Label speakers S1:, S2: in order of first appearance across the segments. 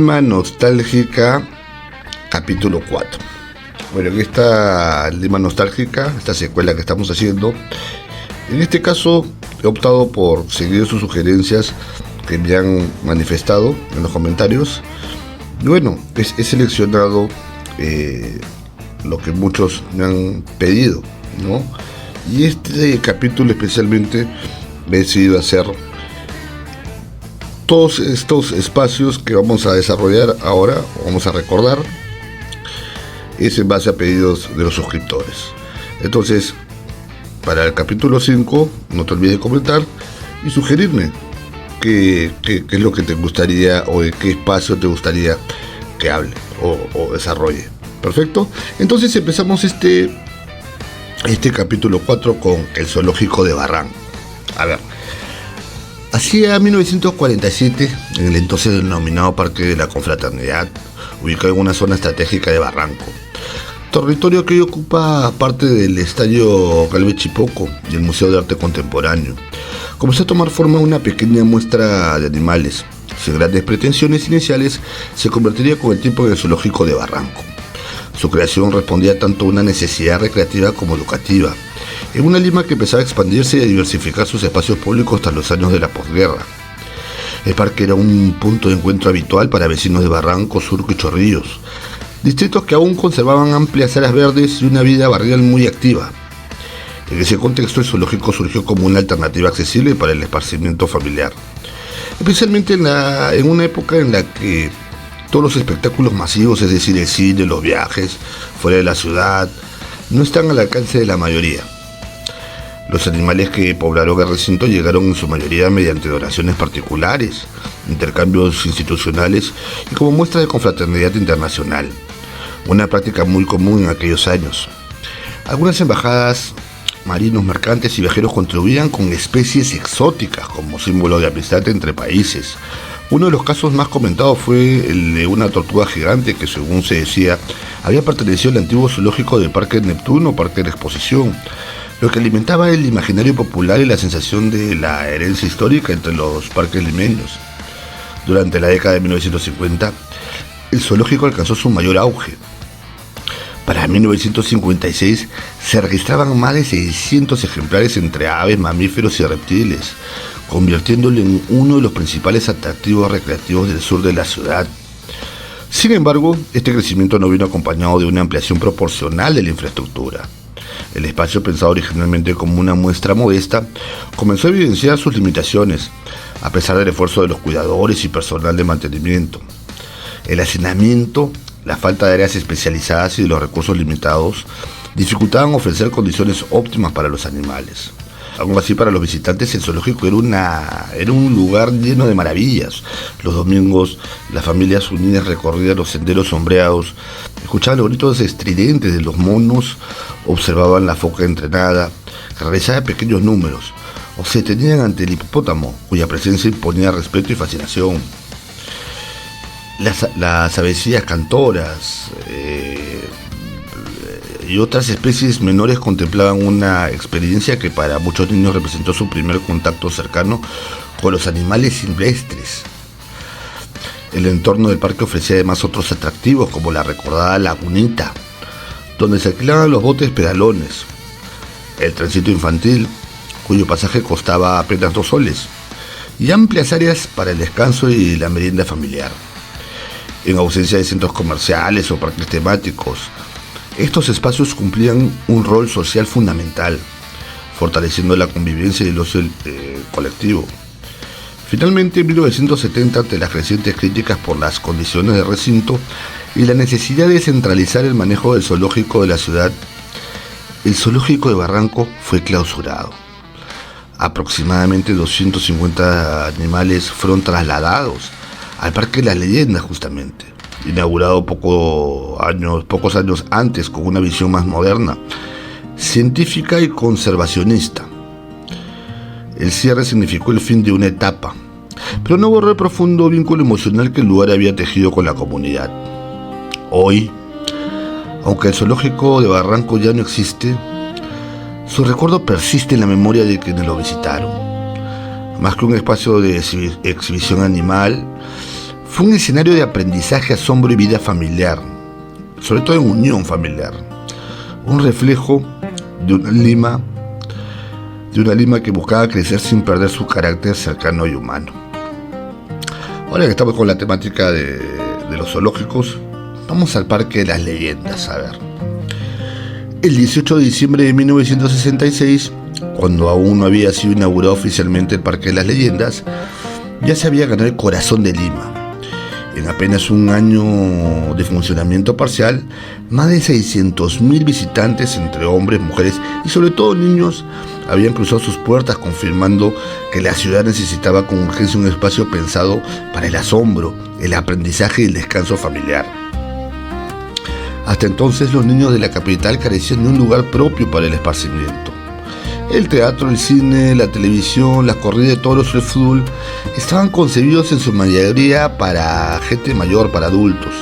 S1: Lima Nostálgica, capítulo 4. Bueno, en esta Lima Nostálgica, esta secuela que estamos haciendo, en este caso he optado por seguir sus sugerencias que me han manifestado en los comentarios. Y bueno, he seleccionado lo que muchos me han pedido, ¿no? Y este capítulo especialmente me he decidido hacer todos estos espacios que vamos a desarrollar ahora, vamos a recordar, es en base a pedidos de los suscriptores. Entonces, para el capítulo 5, no te olvides de comentar y sugerirme qué es lo que te gustaría o de qué espacio te gustaría que hable o desarrolle. Perfecto. Entonces empezamos este capítulo 4 con el zoológico de Barranco. A ver, hacia 1947, en el entonces denominado Parque de la Confraternidad, ubicado en una zona estratégica de Barranco, territorio que hoy ocupa parte del Estadio Galvez Chipoco y el Museo de Arte Contemporáneo, comenzó a tomar forma una pequeña muestra de animales. Sin grandes pretensiones iniciales, se convertiría con el tiempo en el zoológico de Barranco. Su creación respondía tanto a una necesidad recreativa como educativa, en una Lima que empezaba a expandirse y a diversificar sus espacios públicos tras los años de la posguerra. El parque era un punto de encuentro habitual para vecinos de Barranco, Surco y Chorrillos, distritos que aún conservaban amplias áreas verdes y una vida barrial muy activa. En ese contexto, el zoológico surgió como una alternativa accesible para el esparcimiento familiar, especialmente en una época en la que todos los espectáculos masivos, es decir, el cine, los viajes fuera de la ciudad, no están al alcance de la mayoría. Los animales que poblaron el recinto llegaron en su mayoría mediante donaciones particulares, intercambios institucionales y como muestra de confraternidad internacional, una práctica muy común en aquellos años. Algunas embajadas, marinos, mercantes y viajeros contribuían con especies exóticas como símbolo de amistad entre países. Uno de los casos más comentados fue el de una tortuga gigante que, según se decía, había pertenecido al antiguo zoológico del Parque Neptuno o Parque de la Exposición, lo que alimentaba el imaginario popular y la sensación de la herencia histórica entre los parques limeños. Durante la década de 1950, el zoológico alcanzó su mayor auge. Para 1956 se registraban más de 600 ejemplares entre aves, mamíferos y reptiles, convirtiéndolo en uno de los principales atractivos recreativos del sur de la ciudad. Sin embargo, este crecimiento no vino acompañado de una ampliación proporcional de la infraestructura. El espacio, pensado originalmente como una muestra modesta, comenzó a evidenciar sus limitaciones, a pesar del esfuerzo de los cuidadores y personal de mantenimiento. El hacinamiento, la falta de áreas especializadas y de los recursos limitados dificultaban ofrecer condiciones óptimas para los animales. Aún así, para los visitantes el zoológico era un lugar lleno de maravillas. Los domingos, las familias unidas recorrían los senderos sombreados, escuchaban los gritos estridentes de los monos, observaban la foca entrenada, que realizaba pequeños números, o se detenían ante el hipopótamo, cuya presencia imponía respeto y fascinación. Las avecillas cantoras y otras especies menores contemplaban una experiencia que para muchos niños representó su primer contacto cercano con los animales silvestres. El entorno del parque ofrecía además otros atractivos como la recordada lagunita, donde se alquilaban los botes pedalones, el trencito infantil, cuyo pasaje costaba apenas 2 soles, y amplias áreas para el descanso y la merienda familiar. En ausencia de centros comerciales o parques temáticos, estos espacios cumplían un rol social fundamental, fortaleciendo la convivencia y el ocio colectivo. Finalmente, en 1970, ante las crecientes críticas por las condiciones del recinto y la necesidad de centralizar el manejo del zoológico de la ciudad, el zoológico de Barranco fue clausurado. Aproximadamente 250 animales fueron trasladados al Parque de las Leyendas, justamente, inaugurado pocos años antes con una visión más moderna, científica y conservacionista. El cierre significó el fin de una etapa, pero no borró el profundo vínculo emocional que el lugar había tejido con la comunidad. Hoy, aunque el zoológico de Barranco ya no existe, su recuerdo persiste en la memoria de quienes lo visitaron. Más que un espacio de exhibición animal, Fue un escenario de aprendizaje, asombro y vida familiar, sobre todo en unión familiar. Un reflejo de una Lima que buscaba crecer sin perder su carácter cercano y humano. Ahora que estamos con la temática de los zoológicos, vamos al Parque de las Leyendas. A ver, el 18 de diciembre de 1966, cuando aún no había sido inaugurado oficialmente el Parque de las Leyendas, ya se había ganado el corazón de Lima. En apenas un año de funcionamiento parcial, más de 600.000 visitantes, entre hombres, mujeres y sobre todo niños, habían cruzado sus puertas, confirmando que la ciudad necesitaba con urgencia un espacio pensado para el asombro, el aprendizaje y el descanso familiar. Hasta entonces, los niños de la capital carecían de un lugar propio para el esparcimiento. El teatro, el cine, la televisión, las corridas de toros y el fútbol estaban concebidos en su mayoría para gente mayor, para adultos.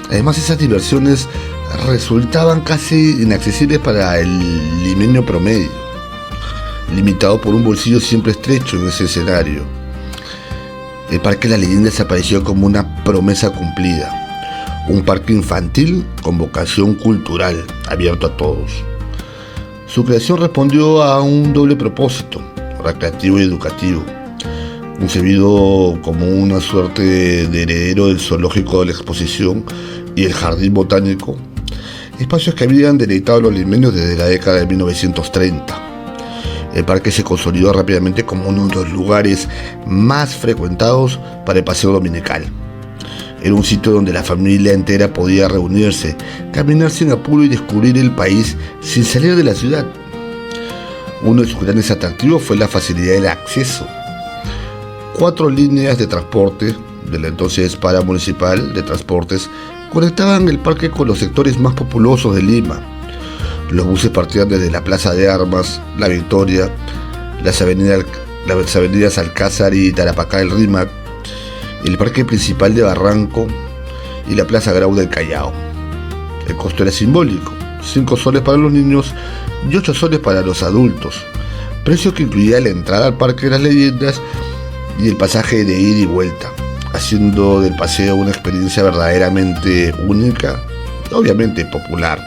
S1: Además, esas diversiones resultaban casi inaccesibles para el limeño promedio, limitado por un bolsillo siempre estrecho en ese escenario. El Parque de las Leyendas apareció como una promesa cumplida, un parque infantil con vocación cultural, abierto a todos. Su creación respondió a un doble propósito, recreativo y educativo, concebido como una suerte de heredero del zoológico de la exposición y el jardín botánico, espacios que habían deleitado a los limeños desde la década de 1930. El parque se consolidó rápidamente como uno de los lugares más frecuentados para el paseo dominical. Era un sitio donde la familia entera podía reunirse, caminar sin apuro y descubrir el país sin salir de la ciudad. Uno de sus grandes atractivos fue la facilidad del acceso. 4 líneas de transporte de la entonces Para Municipal de Transportes conectaban el parque con los sectores más populosos de Lima. Los buses partían desde la Plaza de Armas, La Victoria, las avenidas Alcázar y Tarapacá del Rímac, el parque principal de Barranco y la Plaza Grau del Callao. El costo era simbólico, 5 soles para los niños y 8 soles para los adultos, precio que incluía la entrada al Parque de las Leyendas y el pasaje de ida y vuelta, haciendo del paseo una experiencia verdaderamente única, obviamente popular.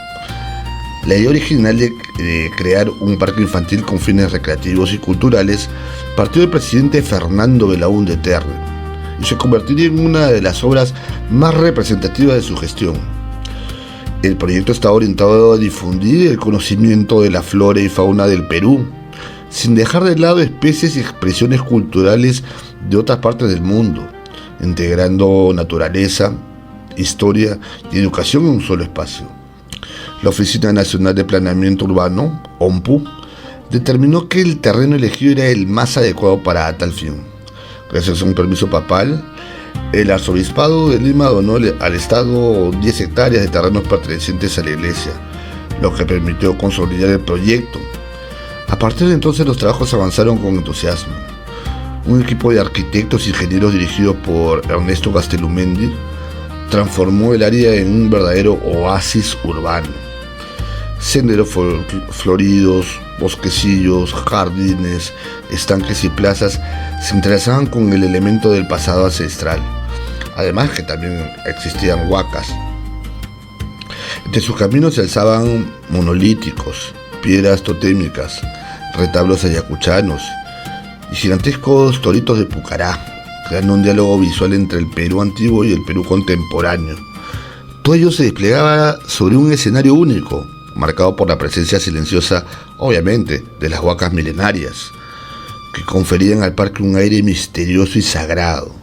S1: La idea original de crear un parque infantil con fines recreativos y culturales partió del presidente Fernando Belaúnde Terry y se convertiría en una de las obras más representativas de su gestión. El proyecto está orientado a difundir el conocimiento de la flora y fauna del Perú, sin dejar de lado especies y expresiones culturales de otras partes del mundo, integrando naturaleza, historia y educación en un solo espacio. La Oficina Nacional de Planeamiento Urbano, ONPU, determinó que el terreno elegido era el más adecuado para tal fin. Gracias a un permiso papal, el Arzobispado de Lima donó al Estado 10 hectáreas de terrenos pertenecientes a la iglesia, lo que permitió consolidar el proyecto. A partir de entonces los trabajos avanzaron con entusiasmo. Un equipo de arquitectos e ingenieros dirigido por Ernesto Gastelumendi transformó el área en un verdadero oasis urbano. Senderos floridos, bosquecillos, jardines, estanques y plazas se entrelazaban con el elemento del pasado ancestral. Además que también existían huacas. Entre sus caminos se alzaban monolíticos, piedras totémicas, retablos ayacuchanos y gigantescos toritos de Pucará, creando un diálogo visual entre el Perú antiguo y el Perú contemporáneo. Todo ello se desplegaba sobre un escenario único, marcado por la presencia silenciosa, obviamente, de las huacas milenarias, que conferían al parque un aire misterioso y sagrado.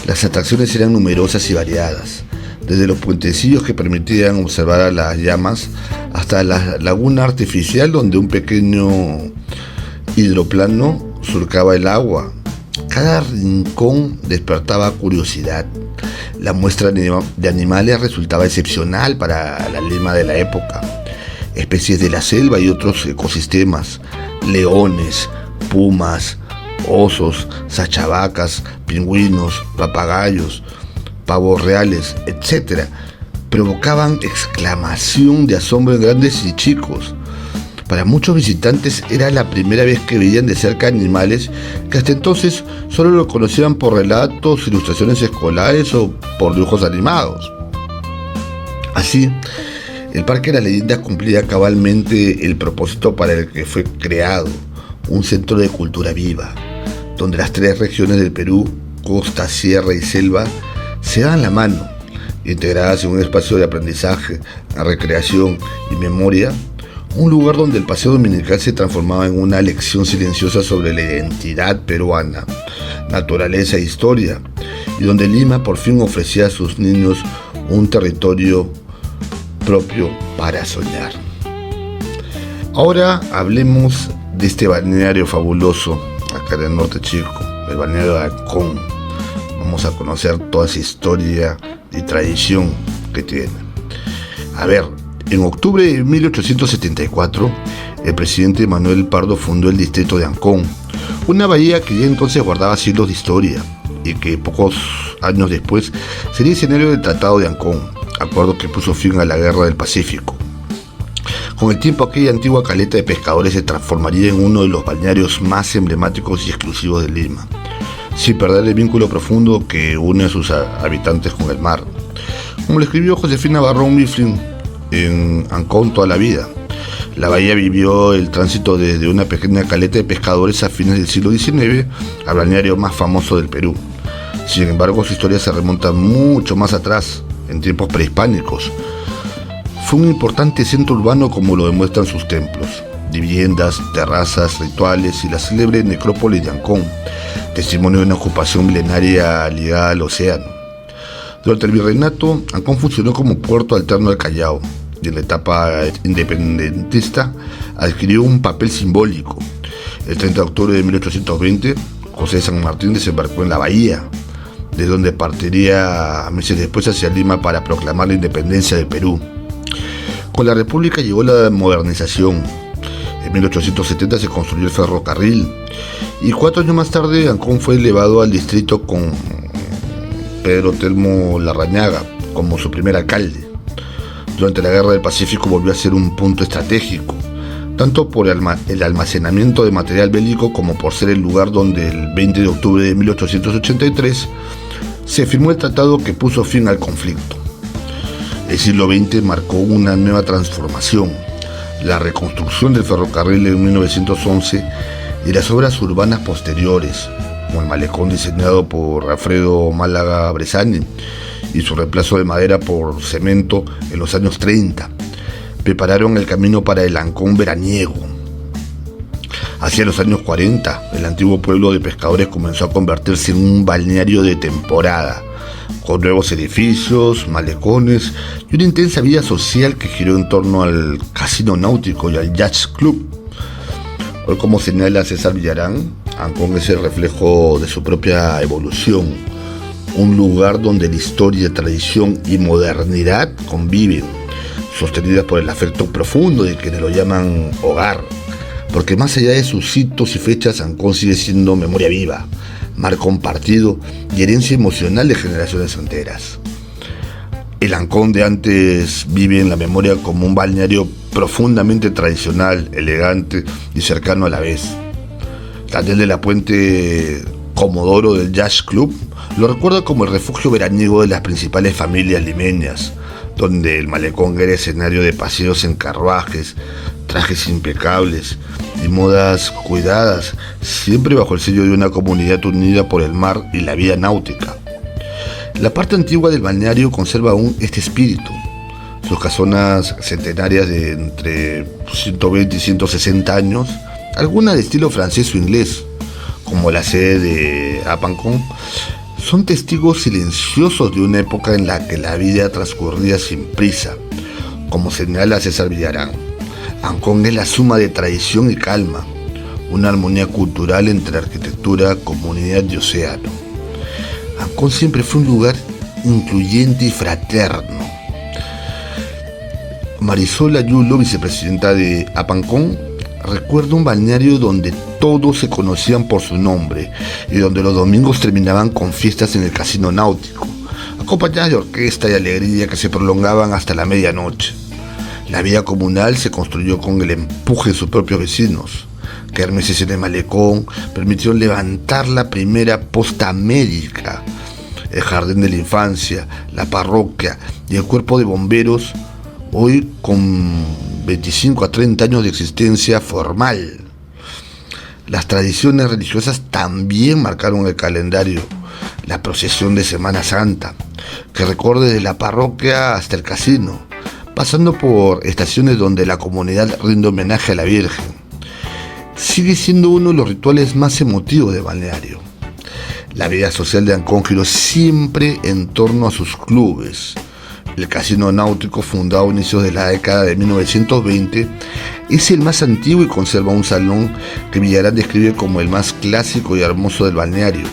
S1: Las atracciones eran numerosas y variadas, desde los puentecillos que permitían observar a las llamas hasta la laguna artificial donde un pequeño hidroplano surcaba el agua. Cada rincón despertaba curiosidad. La muestra de animales resultaba excepcional para la Lima de la época. Especies de la selva y otros ecosistemas, leones, pumas, osos, sachavacas, pingüinos, papagayos, pavos reales, etc., provocaban exclamación de asombro en grandes y chicos. Para muchos visitantes era la primera vez que veían de cerca animales que hasta entonces solo lo conocían por relatos, ilustraciones escolares o por dibujos animados. Así, el Parque de las Leyendas cumplía cabalmente el propósito para el que fue creado, un centro de cultura viva, donde las tres regiones del Perú, costa, sierra y selva, se dan la mano, integradas en un espacio de aprendizaje, recreación y memoria, un lugar donde el paseo dominical se transformaba en una lección silenciosa sobre la identidad peruana, naturaleza e historia, y donde Lima por fin ofrecía a sus niños un territorio propio para soñar. Ahora hablemos de este balneario fabuloso acá en el norte chico, el balneario de Ancón. Vamos a conocer toda esa historia y tradición que tiene. A ver, en octubre de 1874, el presidente Manuel Pardo fundó el distrito de Ancón, una bahía que ya entonces guardaba siglos de historia y que pocos años después sería escenario del Tratado de Ancón, acuerdo que puso fin a la Guerra del Pacífico. Con el tiempo, aquella antigua caleta de pescadores se transformaría en uno de los balnearios más emblemáticos y exclusivos de Lima, sin perder el vínculo profundo que une a sus habitantes con el mar. Como lo escribió Josefina Barrón Mifflin en Ancón toda la vida, la bahía vivió el tránsito desde una pequeña caleta de pescadores a fines del siglo XIX al balneario más famoso del Perú. Sin embargo, su historia se remonta mucho más atrás, en tiempos prehispánicos. Fue un importante centro urbano, como lo demuestran sus templos, viviendas, terrazas, rituales y la célebre necrópolis de Ancón, testimonio de una ocupación milenaria ligada al océano. Durante el virreinato, Ancón funcionó como puerto alterno al Callao y en la etapa independentista adquirió un papel simbólico. El 30 de octubre de 1820, José de San Martín desembarcó en la bahía, de donde partiría meses después hacia Lima para proclamar la independencia del Perú. Con la República llegó la modernización. En 1870 se construyó el ferrocarril y 4 años más tarde Ancón fue elevado al distrito con Pedro Telmo Larrañaga como su primer alcalde. Durante la Guerra del Pacífico volvió a ser un punto estratégico, tanto por el almacenamiento de material bélico como por ser el lugar donde el 20 de octubre de 1883 se firmó el tratado que puso fin al conflicto. El siglo XX marcó una nueva transformación, la reconstrucción del ferrocarril en 1911 y las obras urbanas posteriores, como el malecón diseñado por Alfredo Málaga Bressani y su reemplazo de madera por cemento en los años 30, prepararon el camino para el Ancón veraniego. Hacia los años 40, el antiguo pueblo de pescadores comenzó a convertirse en un balneario de temporada, con nuevos edificios, malecones y una intensa vida social que giró en torno al casino náutico y al Yacht Club. Hoy, como señala César Villarán, Ancón es el reflejo de su propia evolución, un lugar donde la historia, tradición y modernidad conviven, sostenidas por el afecto profundo de quienes lo llaman hogar, porque más allá de sus hitos y fechas, Ancón sigue siendo memoria viva, mar compartido y herencia emocional de generaciones enteras. El Ancón de antes vive en la memoria como un balneario profundamente tradicional, elegante y cercano a la vez. Daniel de la Puente Comodoro del Yacht Club lo recuerda como el refugio veraniego de las principales familias limeñas, donde el malecón era escenario de paseos en carruajes, trajes impecables y modas cuidadas, siempre bajo el sello de una comunidad unida por el mar y la vida náutica. La parte antigua del balneario conserva aún este espíritu. Sus casonas centenarias de entre 120 y 160 años, algunas de estilo francés o inglés, como la sede de Apancón, son testigos silenciosos de una época en la que la vida transcurría sin prisa. Como señala César Villarán, Ancón es la suma de tradición y calma, una armonía cultural entre arquitectura, comunidad y océano. Ancón siempre fue un lugar incluyente y fraterno. Marisol Ayulo, vicepresidenta de Apancón, recuerda un balneario donde todos se conocían por su nombre y donde los domingos terminaban con fiestas en el casino náutico, acompañadas de orquesta y alegría que se prolongaban hasta la medianoche. La vida comunal se construyó con el empuje de sus propios vecinos. Kermeses en el malecón permitieron levantar la primera posta médica. El jardín de la infancia, la parroquia y el cuerpo de bomberos, hoy con 25 a 30 años de existencia formal. Las tradiciones religiosas también marcaron el calendario. La procesión de Semana Santa, que recorre desde la parroquia hasta el casino, pasando por estaciones donde la comunidad rinde homenaje a la Virgen. Sigue siendo uno de los rituales más emotivos de balneario. La vida social de Ancón giró siempre en torno a sus clubes. El casino náutico, fundado a inicios de la década de 1920, es el más antiguo y conserva un salón que Villarán describe como el más clásico y hermoso del balneario.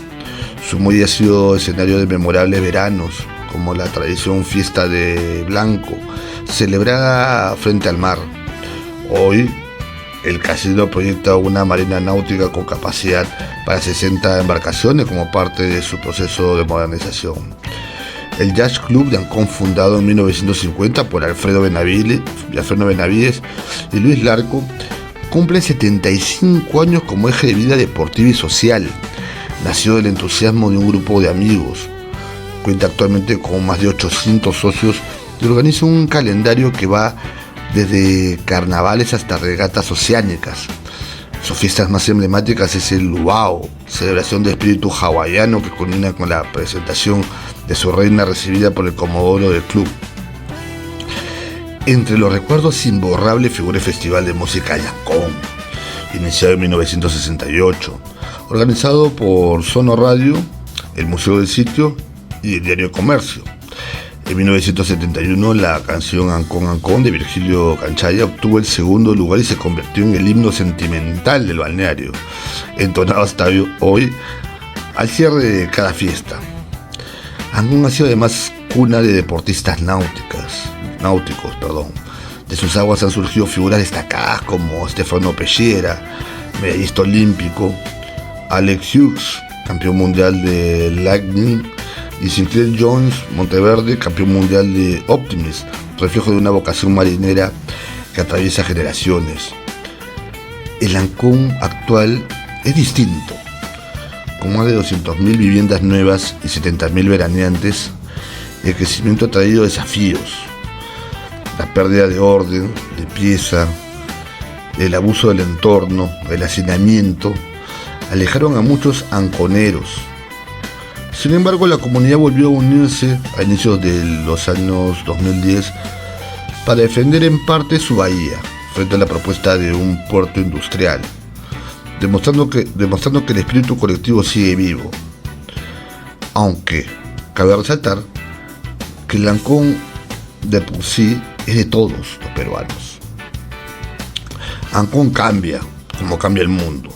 S1: Su muelle ha sido escenario de memorables veranos, como la tradición Fiesta de Blanco, celebrada frente al mar. Hoy, el casino proyecta una marina náutica con capacidad para 60 embarcaciones como parte de su proceso de modernización. El Jazz Club de Ancón, fundado en 1950 por Alfredo Benavides y Luis Larco, cumple 75 años como eje de vida deportiva y social. Nació del entusiasmo de un grupo de amigos. Cuenta actualmente con más de 800 socios y organiza un calendario que va desde carnavales hasta regatas oceánicas. Sus fiestas más emblemáticas es el Luau, celebración de espíritu hawaiano que culmina con la presentación de su reina recibida por el comodoro del club. Entre los recuerdos imborrables figura el Festival de Música de Ancón, iniciado en 1968, organizado por Sono Radio, el Museo del Sitio y el diario Comercio. En 1971, la canción Ancón Ancón de Virgilio Canchaya obtuvo el segundo lugar y se convirtió en el himno sentimental del balneario, entonado hasta hoy al cierre de cada fiesta. Ancón ha sido además cuna de deportistas náuticos. De sus aguas han surgido figuras destacadas como Stefano Pellera, medallista olímpico, Alex Hughes, campeón mundial de Lightning, y Sinclair Jones Monteverde, campeón mundial de Optimist, reflejo de una vocación marinera que atraviesa generaciones. El Ancón actual es distinto. Con más de 200.000 viviendas nuevas y 70.000 veraneantes, el crecimiento ha traído desafíos. La pérdida de orden, de pieza, el abuso del entorno, el hacinamiento, alejaron a muchos anconeros. Sin embargo, la comunidad volvió a unirse a inicios de los años 2010 para defender en parte su bahía frente a la propuesta de un puerto industrial, demostrando que el espíritu colectivo sigue vivo. Aunque cabe resaltar que el Ancón de por sí es de todos los peruanos. Ancón cambia, como cambia el mundo,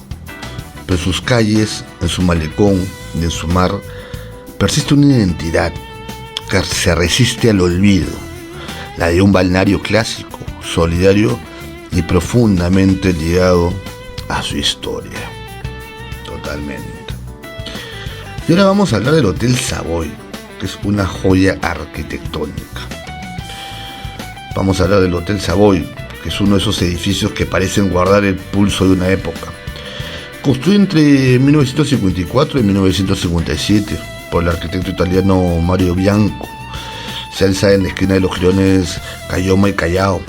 S1: pero en sus calles, en su malecón y en su mar persiste una identidad que se resiste al olvido, la de un balneario clásico, solidario y profundamente ligado a su historia. Totalmente. Y ahora vamos a hablar del Hotel Savoy, que es una joya arquitectónica. Vamos a hablar del Hotel Savoy, que es uno de esos edificios que parecen guardar el pulso de una época. Construido entre 1954 y 1957 por el arquitecto italiano Mario Bianco, se alza en la esquina de los jirones Cayoma y Callao,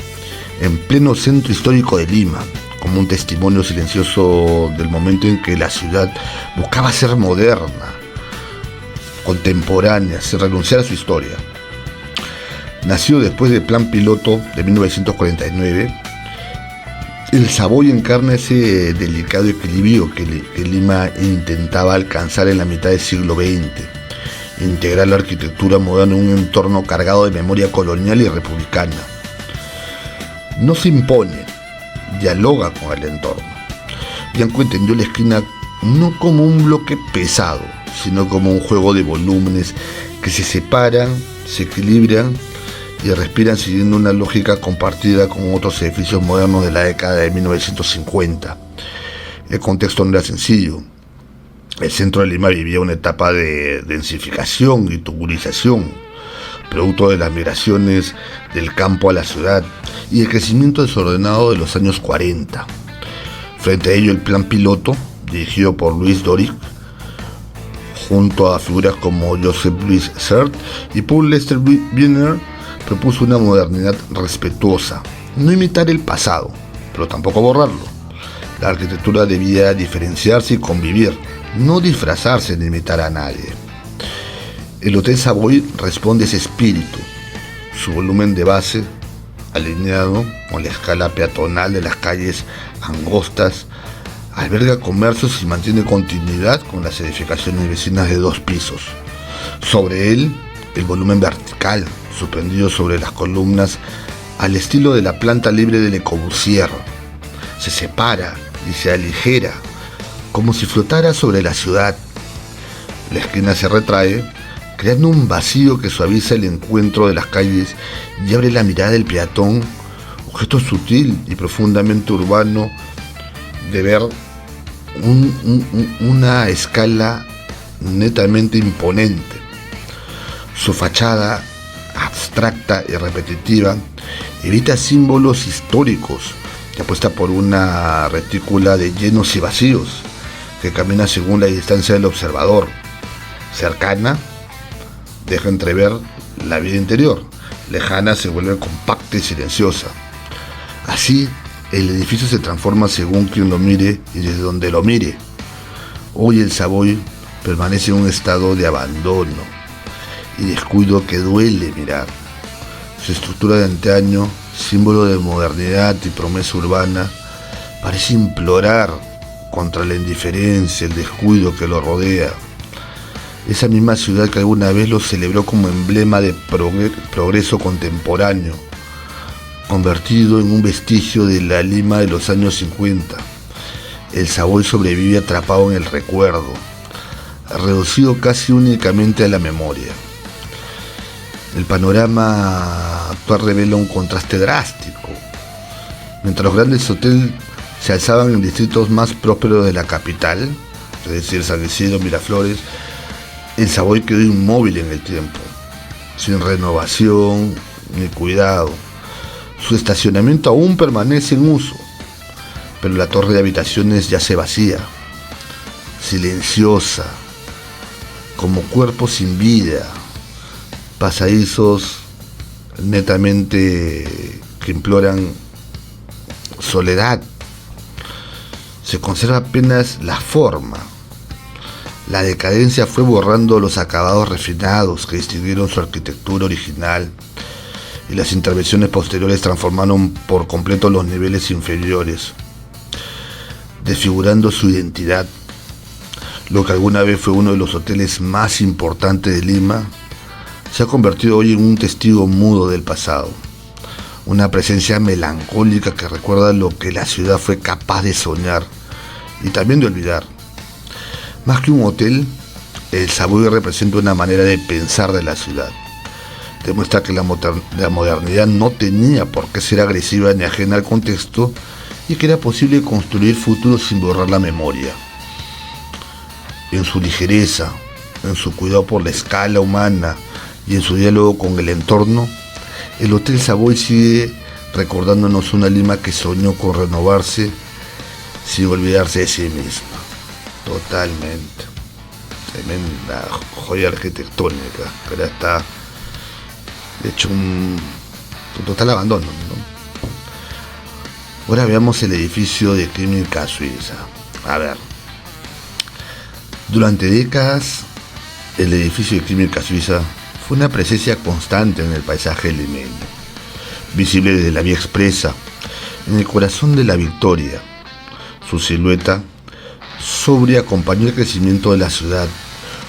S1: en pleno centro histórico de Lima, como un testimonio silencioso del momento en que la ciudad buscaba ser moderna, contemporánea, sin renunciar a su historia. Nacido después del Plan Piloto de 1949, el Savoy encarna ese delicado equilibrio que Lima intentaba alcanzar en la mitad del siglo XX, integrar la arquitectura moderna en un entorno cargado de memoria colonial y republicana. No se impone, dialoga con el entorno. Bianco entendió la esquina no como un bloque pesado, sino como un juego de volúmenes que se separan, se equilibran y respiran siguiendo una lógica compartida con otros edificios modernos de la década de 1950. El contexto no era sencillo. El centro de Lima vivía una etapa de densificación y tuburización, producto de las migraciones del campo a la ciudad y el crecimiento desordenado de los años 40. Frente a ello, el plan piloto, dirigido por Louis Doric, junto a figuras como Joseph Louis Sert y Paul Lester Wiener, propuso una modernidad respetuosa, no imitar el pasado, pero tampoco borrarlo. La arquitectura debía diferenciarse y convivir, no disfrazarse ni imitar a nadie. El Hotel Savoy responde a ese espíritu. Su volumen de base, alineado con la escala peatonal de las calles angostas, alberga comercios y mantiene continuidad con las edificaciones vecinas de 2 pisos. Sobre él, el volumen vertical, suspendido sobre las columnas, al estilo de la planta libre de Le Corbusier, se separa y se aligera, como si flotara sobre la ciudad. La esquina se retrae, creando un vacío que suaviza el encuentro de las calles y abre la mirada del peatón, objeto sutil y profundamente urbano de ver una escala netamente imponente. Su fachada, abstracta y repetitiva, evita símbolos históricos y apuesta por una retícula de llenos y vacíos que camina según la distancia del observador. Cercana, deja entrever la vida interior. Lejana, se vuelve compacta y silenciosa. Así, el edificio se transforma según quien lo mire y desde donde lo mire. Hoy el Savoy permanece en un estado de abandono y descuido que duele mirar. Su estructura de antaño, símbolo de modernidad y promesa urbana, parece implorar contra la indiferencia, el descuido que lo rodea. Esa misma ciudad que alguna vez lo celebró como emblema de progreso contemporáneo, convertido en un vestigio de la Lima de los años 50. El Savoy sobrevive atrapado en el recuerdo, reducido casi únicamente a la memoria. El panorama actual revela un contraste drástico. Mientras los grandes hoteles se alzaban en distritos más prósperos de la capital, es decir, San Isidro, Miraflores, el Savoy quedó inmóvil en el tiempo, sin renovación ni cuidado. Su estacionamiento aún permanece en uso, pero la torre de habitaciones yace vacía, silenciosa, como cuerpo sin vida, pasadizos netamente que imploran soledad. Se conserva apenas la forma. La decadencia fue borrando los acabados refinados que distinguieron su arquitectura original, y las intervenciones posteriores transformaron por completo los niveles inferiores, desfigurando su identidad. Lo que alguna vez fue uno de los hoteles más importantes de Lima se ha convertido hoy en un testigo mudo del pasado, una presencia melancólica que recuerda lo que la ciudad fue capaz de soñar y también de olvidar. Más que un hotel, el Savoy representa una manera de pensar de la ciudad. Demuestra que la modernidad no tenía por qué ser agresiva ni ajena al contexto y que era posible construir futuros sin borrar la memoria. En su ligereza, en su cuidado por la escala humana y en su diálogo con el entorno, el Hotel Savoy sigue recordándonos una Lima que soñó con renovarse sin olvidarse de sí misma. Totalmente. Tremenda joya arquitectónica, pero está hecho un total abandono, ¿no? Ahora veamos el edificio de Clínica Suiza. A ver, durante décadas el edificio de Clínica Suiza fue una presencia constante en el paisaje limeño, visible desde la vía expresa, en el corazón de la Victoria. Su silueta sobria acompañó el crecimiento de la ciudad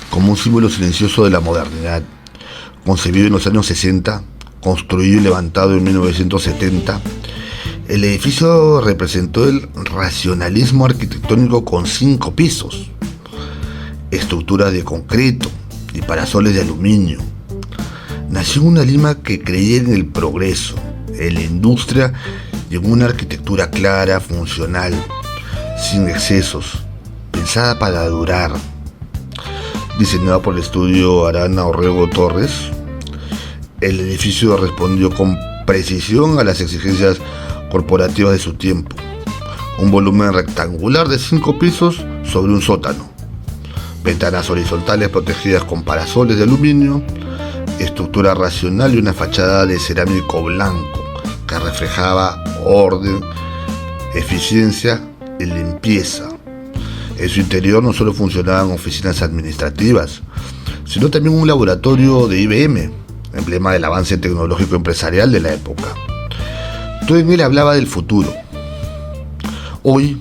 S1: como un símbolo silencioso de la modernidad. Concebido en los años 60, construido y levantado en 1970, el edificio representó el racionalismo arquitectónico con 5 pisos, estructuras de concreto y parasoles de aluminio. Nació en una Lima que creía en el progreso, en la industria y en una arquitectura clara, funcional, sin excesos, pensada para durar. Diseñada por el estudio Arana Orrego Torres, el edificio respondió con precisión a las exigencias corporativas de su tiempo. Un volumen rectangular de 5 pisos sobre un sótano, ventanas horizontales protegidas con parasoles de aluminio, estructura racional y una fachada de cerámico blanco que reflejaba orden, eficiencia y limpieza. En su interior no solo funcionaban oficinas administrativas, sino también un laboratorio de IBM, emblema del avance tecnológico empresarial de la época. Todo en él hablaba del futuro. Hoy,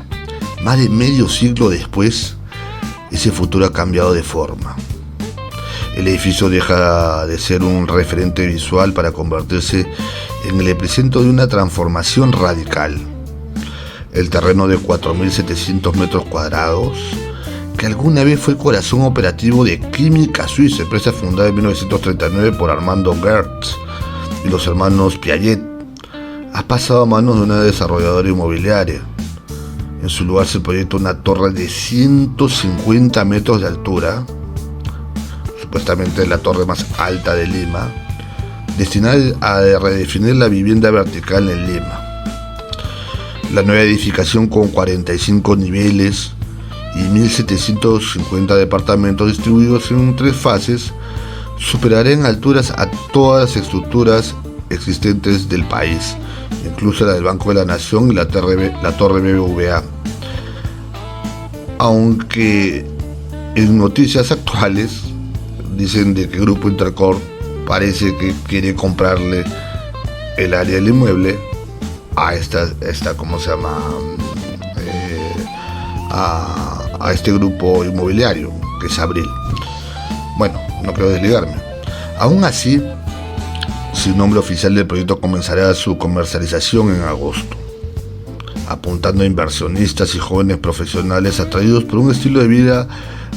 S1: más de medio siglo después, ese futuro ha cambiado de forma. El edificio deja de ser un referente visual para convertirse en el epicentro de una transformación radical. El terreno de 4.700 metros cuadrados, que alguna vez fue el corazón operativo de Química Suisse, empresa fundada en 1939 por Armando Gertz y los hermanos Piaget, ha pasado a manos de una desarrolladora inmobiliaria. En su lugar se proyecta una torre de 150 metros de altura, supuestamente la torre más alta de Lima, destinada a redefinir la vivienda vertical en Lima. La nueva edificación, con 45 niveles y 1.750 departamentos distribuidos en 3 fases, superará en alturas a todas las estructuras existentes del país, incluso la del Banco de la Nación y la Torre BBVA. Aunque en noticias actuales dicen de que el Grupo Intercorp parece que quiere comprarle el área del inmueble a ¿cómo se llama? A este grupo inmobiliario, que es Abril. Bueno, no quiero desligarme. Aún así, sin nombre oficial del proyecto, comenzará su comercialización en agosto, apuntando a inversionistas y jóvenes profesionales atraídos por un estilo de vida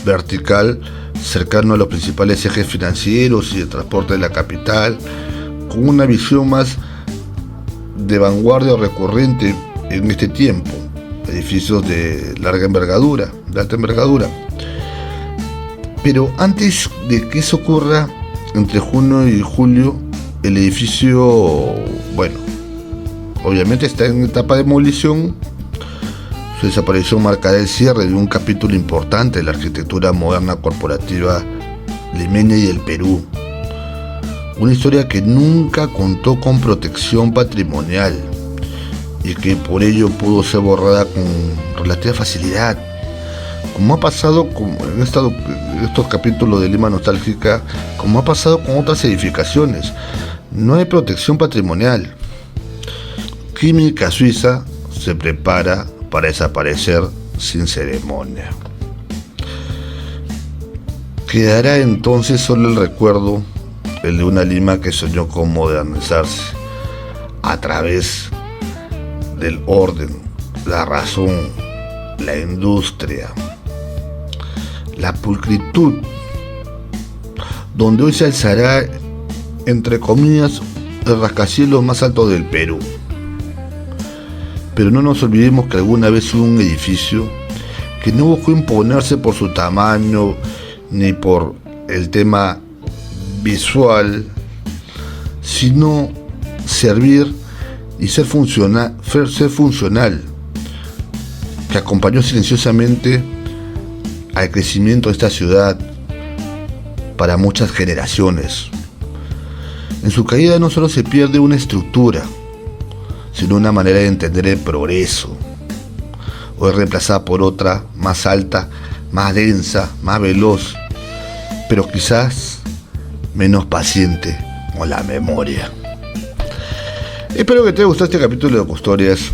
S1: vertical cercano a los principales ejes financieros y de transporte de la capital, con una visión más de vanguardia o recurrente en este tiempo. Edificios de larga envergadura, de alta envergadura. Pero antes de que eso ocurra, entre junio y julio, el edificio, bueno, obviamente está en etapa de demolición. Su desaparición marcará el cierre de un capítulo importante de la arquitectura moderna corporativa limeña y del Perú. Una historia que nunca contó con protección patrimonial y que por ello pudo ser borrada con relativa facilidad, como ha pasado en estos capítulos de Lima Nostálgica, como ha pasado con otras edificaciones. No hay protección patrimonial. Química Suiza se prepara para desaparecer sin ceremonia. Quedará entonces solo el recuerdo, el de una Lima que soñó con modernizarse a través del orden, la razón, la industria, la pulcritud, donde hoy se alzará, entre comillas, el rascacielos más alto del Perú. Pero no nos olvidemos que alguna vez hubo un edificio que no buscó imponerse por su tamaño ni por el tema visual, sino servir y ser funcional, que acompañó silenciosamente al crecimiento de esta ciudad para muchas generaciones. En su caída no solo se pierde una estructura, sino una manera de entender el progreso. Hoy reemplazada por otra más alta, más densa, más veloz, pero quizás menos paciente con la memoria. Espero que te haya gustado este capítulo de Custodias.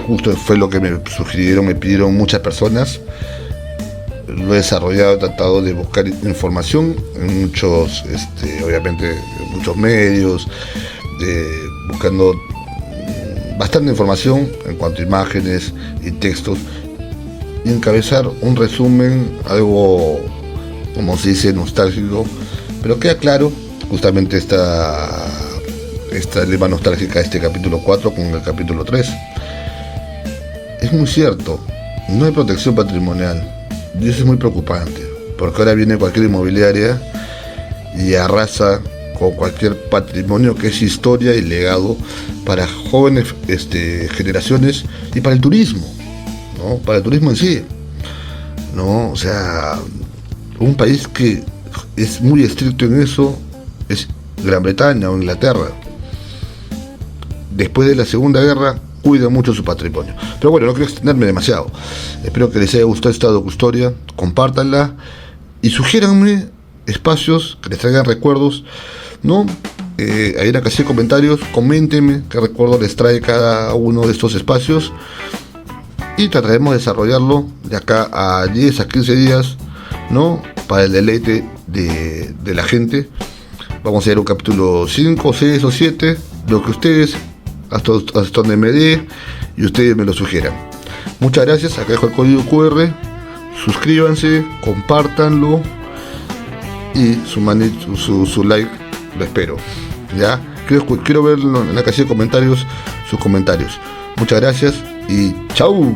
S1: Justo fue lo que me sugirieron, me pidieron muchas personas. Lo he desarrollado, he tratado de buscar información en muchos, obviamente, en muchos medios, buscando bastante información en cuanto a imágenes y textos, y encabezar un resumen, algo, como se dice, nostálgico, pero queda claro justamente esta lema nostálgica de este capítulo 4 con el capítulo 3. Es muy cierto, no hay protección patrimonial, y eso es muy preocupante, porque ahora viene cualquier inmobiliaria y arrasa con cualquier patrimonio que es historia y legado para jóvenes generaciones y para el turismo, ¿no? Para el turismo en sí, ¿no? O sea, un país que es muy estricto en eso es Gran Bretaña o Inglaterra. Después de la Segunda Guerra cuida mucho su patrimonio. Pero bueno, no quiero extenderme demasiado. Espero que les haya gustado esta docuhistoria, compártanla y sugiéranme espacios que les traigan recuerdos, ¿no? Ahí en la casilla de comentarios, coméntenme qué recuerdo les trae cada uno de estos espacios y trataremos de desarrollarlo de acá a 10 a 15 días, ¿no? Para el deleite de la gente. Vamos a hacer un capítulo 5, 6 o 7, lo que ustedes, hasta donde me dé y ustedes me lo sugieran. Muchas gracias, acá dejo el código QR, suscríbanse, compártanlo y su like lo espero. Ya quiero ver en la casilla de comentarios sus comentarios. Muchas gracias y chau.